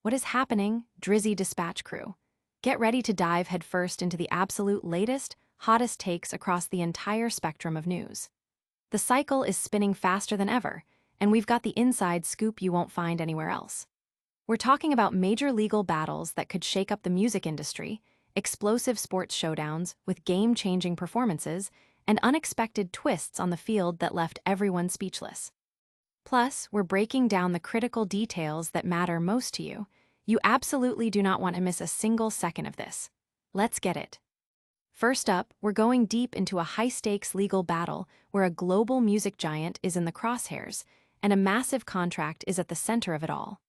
What is happening, Drizzy Dispatch crew? Get ready to dive headfirst into the absolute latest, hottest takes across the entire spectrum of news. The cycle is spinning faster than ever, and we've got the inside scoop you won't find anywhere else. We're talking about major legal battles that could shake up the music industry, explosive sports showdowns with game-changing performances, and unexpected twists on the field that left everyone speechless. Plus, we're breaking down the critical details that matter most to you. You absolutely do not want to miss a single second of this. Let's get it. First up, we're going deep into a high-stakes legal battle where a global music giant is in the crosshairs, and a massive contract is at the center of it all.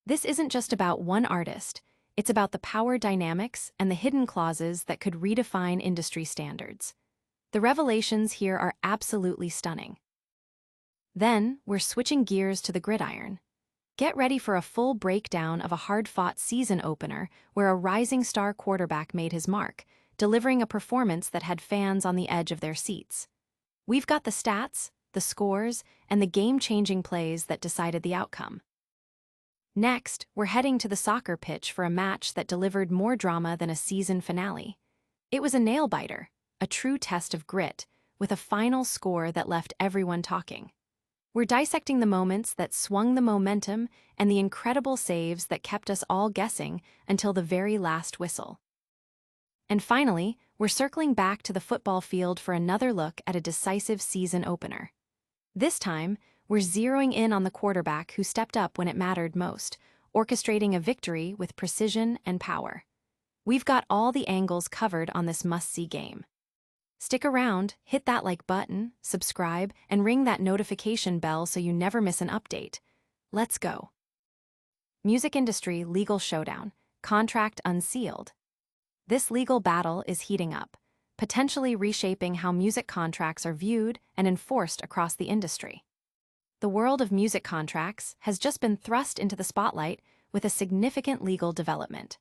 This isn't just about one artist, it's about the power dynamics and the hidden clauses that could redefine industry standards. The revelations here are absolutely stunning. Then, we're switching gears to the gridiron. Get ready for a full breakdown of a hard-fought season opener where a rising star quarterback made his mark, delivering a performance that had fans on the edge of their seats. We've got the stats, the scores, and the game-changing plays that decided the outcome. Next, we're heading to the soccer pitch for a match that delivered more drama than a season finale. It was a nail-biter, a true test of grit, with a final score that left everyone talking. We're dissecting the moments that swung the momentum and the incredible saves that kept us all guessing until the very last whistle. And finally, we're circling back to the football field for another look at a decisive season opener. This time, we're zeroing in on the quarterback who stepped up when it mattered most, orchestrating a victory with precision and power. We've got all the angles covered on this must-see game. Stick around, hit that like button, subscribe, and ring that notification bell so you never miss an update. Let's go. Music industry legal showdown, contract unsealed. This legal battle is heating up, potentially reshaping how music contracts are viewed and enforced across the industry. The world of music contracts has just been thrust into the spotlight with a significant legal development.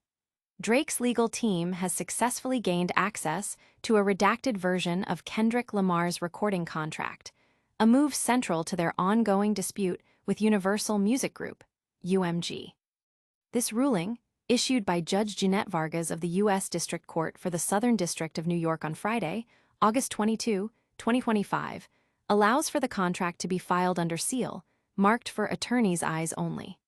Drake's legal team has successfully gained access to a redacted version of Kendrick Lamar's recording contract, a move central to their ongoing dispute with Universal Music Group, UMG. This ruling, issued by Judge Jeanette Vargas of the U.S. District Court for the Southern District of New York on Friday, August 22, 2025, allows for the contract to be filed under seal, marked for attorneys' eyes only.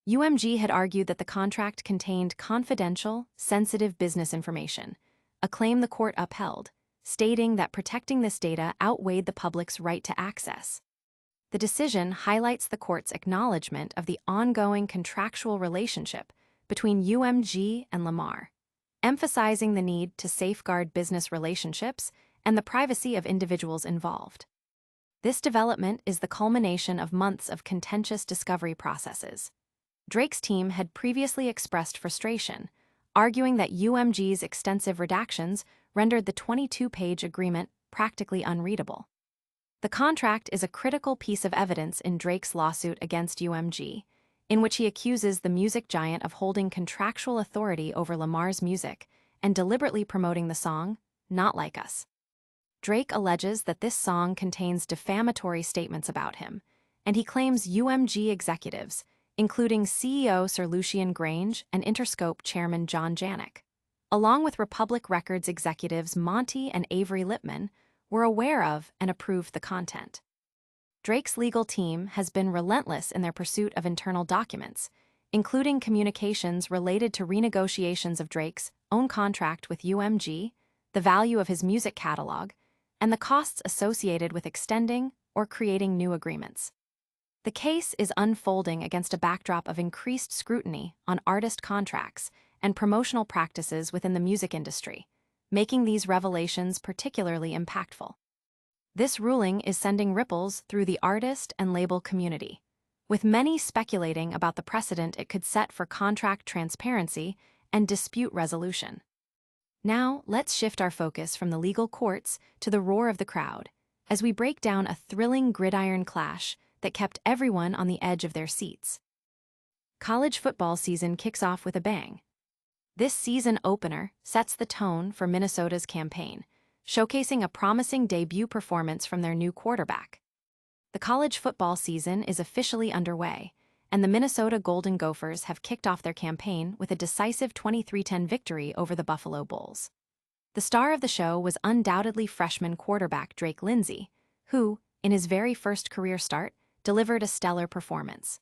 UMG had argued that the contract contained confidential, sensitive business information, a claim the court upheld, stating that protecting this data outweighed the public's right to access. The decision highlights the court's acknowledgement of the ongoing contractual relationship between UMG and Lamar, emphasizing the need to safeguard business relationships and the privacy of individuals involved. This development is the culmination of months of contentious discovery processes. Drake's team had previously expressed frustration, arguing that UMG's extensive redactions rendered the 22-page agreement practically unreadable. The contract is a critical piece of evidence in Drake's lawsuit against UMG, in which he accuses the music giant of holding contractual authority over Lamar's music and deliberately promoting the song, Not Like Us. Drake alleges that this song contains defamatory statements about him, and he claims UMG executives, including CEO Sir Lucian Grange and Interscope chairman John Janik, along with Republic Records executives Monty and Avery Lipman, were aware of and approved the content. Drake's legal team has been relentless in their pursuit of internal documents, including communications related to renegotiations of Drake's own contract with UMG, the value of his music catalog, and the costs associated with extending or creating new agreements. The case is unfolding against a backdrop of increased scrutiny on artist contracts and promotional practices within the music industry, making these revelations particularly impactful. This ruling is sending ripples through the artist and label community, with many speculating about the precedent it could set for contract transparency and dispute resolution. Now, let's shift our focus from the legal courts to the roar of the crowd, as we break down a thrilling gridiron clash that kept everyone on the edge of their seats. College football season kicks off with a bang. This season opener sets the tone for Minnesota's campaign, showcasing a promising debut performance from their new quarterback. The college football season is officially underway, and the Minnesota Golden Gophers have kicked off their campaign with a decisive 23-10 victory over the Buffalo Bulls. The star of the show was undoubtedly freshman quarterback Drake Lindsey, who, in his very first career start, delivered a stellar performance.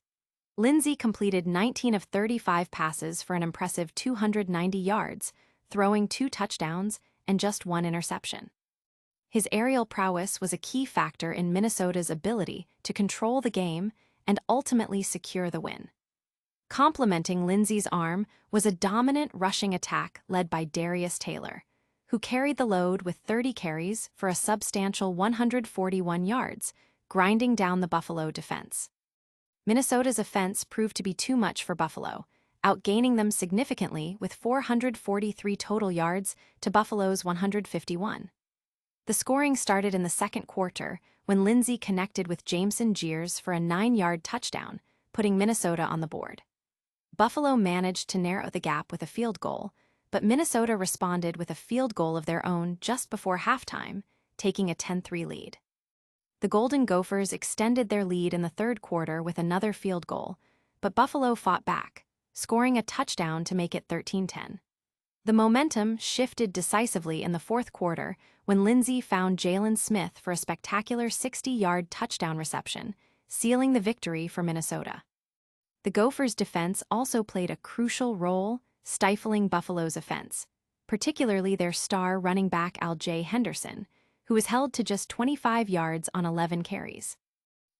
Lindsey completed 19 of 35 passes for an impressive 290 yards, throwing 2 touchdowns and just 1 interception. His aerial prowess was a key factor in Minnesota's ability to control the game and ultimately secure the win. Complementing Lindsey's arm was a dominant rushing attack led by Darius Taylor, who carried the load with 30 carries for a substantial 141 yards, grinding down the Buffalo defense. Minnesota's offense proved to be too much for Buffalo, outgaining them significantly with 443 total yards to Buffalo's 151. The scoring started in the second quarter when Lindsey connected with Jameson Jeers for a 9-yard touchdown, putting Minnesota on the board. Buffalo managed to narrow the gap with a field goal, but Minnesota responded with a field goal of their own just before halftime, taking a 10-3 lead. The Golden Gophers extended their lead in the third quarter with another field goal, but Buffalo fought back, scoring a touchdown to make it 13-10. The momentum shifted decisively in the fourth quarter when Lindsey found Jalen Smith for a spectacular 60-yard touchdown reception, sealing the victory for Minnesota. The Gophers' defense also played a crucial role, stifling Buffalo's offense, particularly their star running back Al-Jay Henderson, who was held to just 25 yards on 11 carries.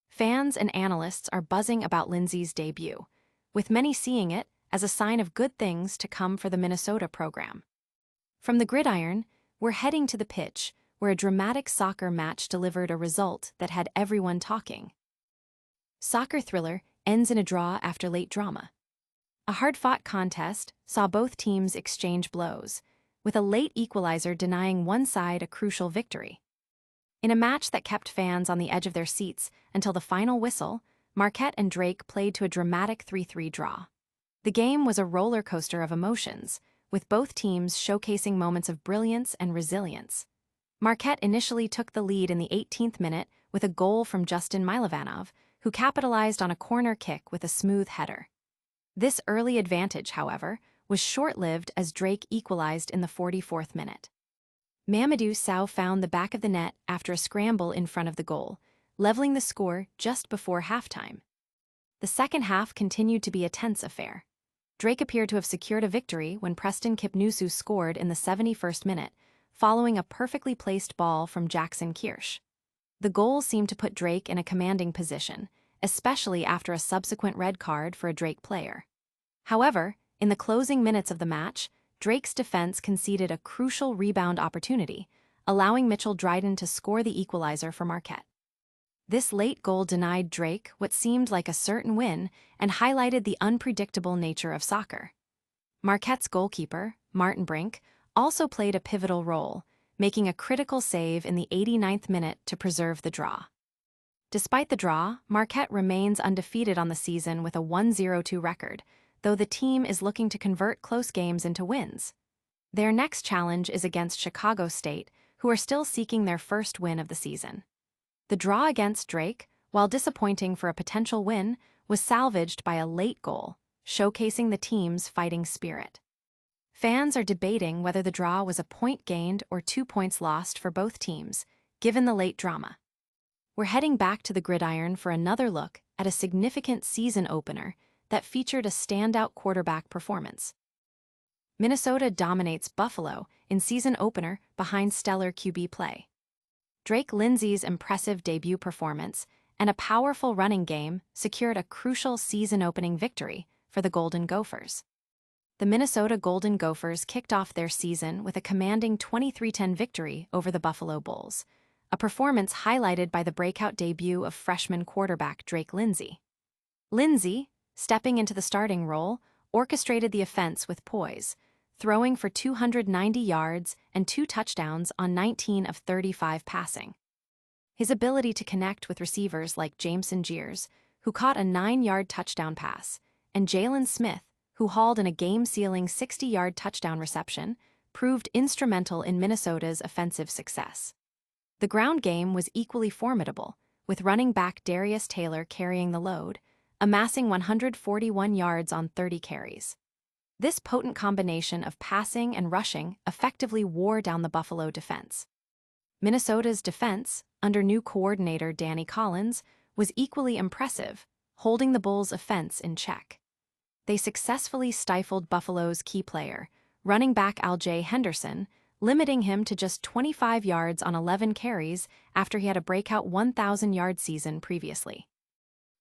Fans and analysts are buzzing about Lindsey's debut, with many seeing it as a sign of good things to come for the Minnesota program. From the gridiron, we're heading to the pitch, where a dramatic soccer match delivered a result that had everyone talking. Soccer thriller ends in a draw after late drama. A hard-fought contest saw both teams exchange blows, with a late equalizer denying one side a crucial victory. In a match that kept fans on the edge of their seats until the final whistle, Marquette and Drake played to a dramatic 3-3 draw. The game was a roller coaster of emotions, with both teams showcasing moments of brilliance and resilience. Marquette initially took the lead in the 18th minute with a goal from Justin Milovanov, who capitalized on a corner kick with a smooth header. This early advantage, however, was short-lived as Drake equalized in the 44th minute. Mamadou Sow found the back of the net after a scramble in front of the goal, leveling the score just before halftime. The second half continued to be a tense affair. Drake appeared to have secured a victory when Preston Kipnusu scored in the 71st minute, following a perfectly placed ball from Jackson Kirsch. The goal seemed to put Drake in a commanding position, especially after a subsequent red card for a Drake player. However, in the closing minutes of the match, Drake's defense conceded a crucial rebound opportunity, allowing Mitchell Dryden to score the equalizer for Marquette. This late goal denied Drake what seemed like a certain win and highlighted the unpredictable nature of soccer. Marquette's goalkeeper, Martin Brink, also played a pivotal role, making a critical save in the 89th minute to preserve the draw. Despite the draw, Marquette remains undefeated on the season with a 1-0-2 record, though the team is looking to convert close games into wins. Their next challenge is against Chicago State, who are still seeking their first win of the season. The draw against Drake, while disappointing for a potential win, was salvaged by a late goal, showcasing the team's fighting spirit. Fans are debating whether the draw was a point gained or 2 points lost for both teams, given the late drama. We're heading back to the gridiron for another look at a significant season opener that featured a standout quarterback performance. Minnesota dominates Buffalo in season opener behind stellar QB play. Drake Lindsey's impressive debut performance and a powerful running game secured a crucial season-opening victory for the Golden Gophers. The Minnesota Golden Gophers kicked off their season with a commanding 23-10 victory over the Buffalo Bulls, a performance highlighted by the breakout debut of freshman quarterback Drake Lindsey. Lindsey, stepping into the starting role, orchestrated the offense with poise, throwing for 290 yards and 2 touchdowns on 19 of 35 passing. His ability to connect with receivers like Jameson Jeers, who caught a 9-yard touchdown pass, and Jalen Smith, who hauled in a game-sealing 60-yard touchdown reception, proved instrumental in Minnesota's offensive success. The ground game was equally formidable, with running back Darius Taylor carrying the load, amassing 141 yards on 30 carries. This potent combination of passing and rushing effectively wore down the Buffalo defense. Minnesota's defense, under new coordinator Danny Collins, was equally impressive, holding the Bulls' offense in check. They successfully stifled Buffalo's key player, running back Al-Jay Henderson, limiting him to just 25 yards on 11 carries after he had a breakout 1,000-yard season previously.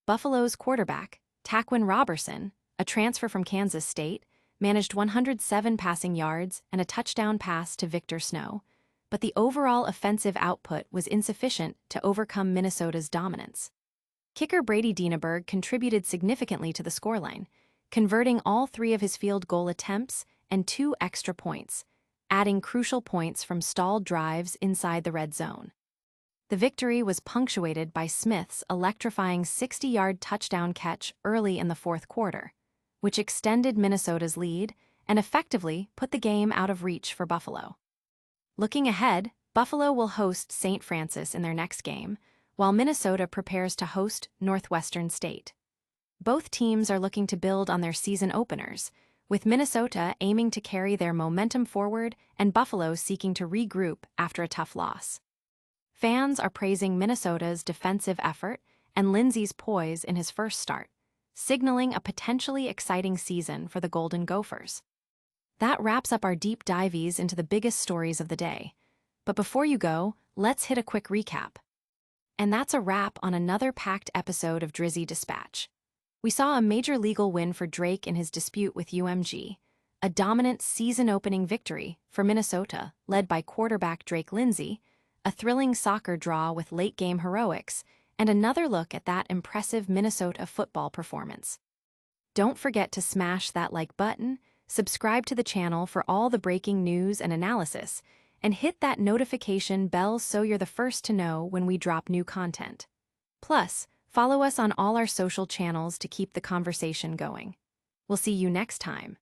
Buffalo's quarterback, Taquin Robertson, a transfer from Kansas State, managed 107 passing yards and a touchdown pass to Victor Snow, but the overall offensive output was insufficient to overcome Minnesota's dominance. Kicker Brady Dieneberg contributed significantly to the scoreline, converting all 3 of his field goal attempts and 2 extra points, adding crucial points from stalled drives inside the red zone. The victory was punctuated by Smith's electrifying 60-yard touchdown catch early in the fourth quarter, which extended Minnesota's lead and effectively put the game out of reach for Buffalo. Looking ahead, Buffalo will host St. Francis in their next game, while Minnesota prepares to host Northwestern State. Both teams are looking to build on their season openers, with Minnesota aiming to carry their momentum forward and Buffalo seeking to regroup after a tough loss. Fans are praising Minnesota's defensive effort and Lindsey's poise in his first start, signaling a potentially exciting season for the Golden Gophers. That wraps up our deep dives into the biggest stories of the day. But before you go, let's hit a quick recap. And that's a wrap on another packed episode of Drizzy Dispatch. We saw a major legal win for Drake in his dispute with UMG, a dominant season-opening victory for Minnesota led by quarterback Drake Lindsey, a thrilling soccer draw with late-game heroics, and another look at that impressive Minnesota football performance. Don't forget to smash that like button, subscribe to the channel for all the breaking news and analysis, and hit that notification bell so you're the first to know when we drop new content. Plus, follow us on all our social channels to keep the conversation going. We'll see you next time.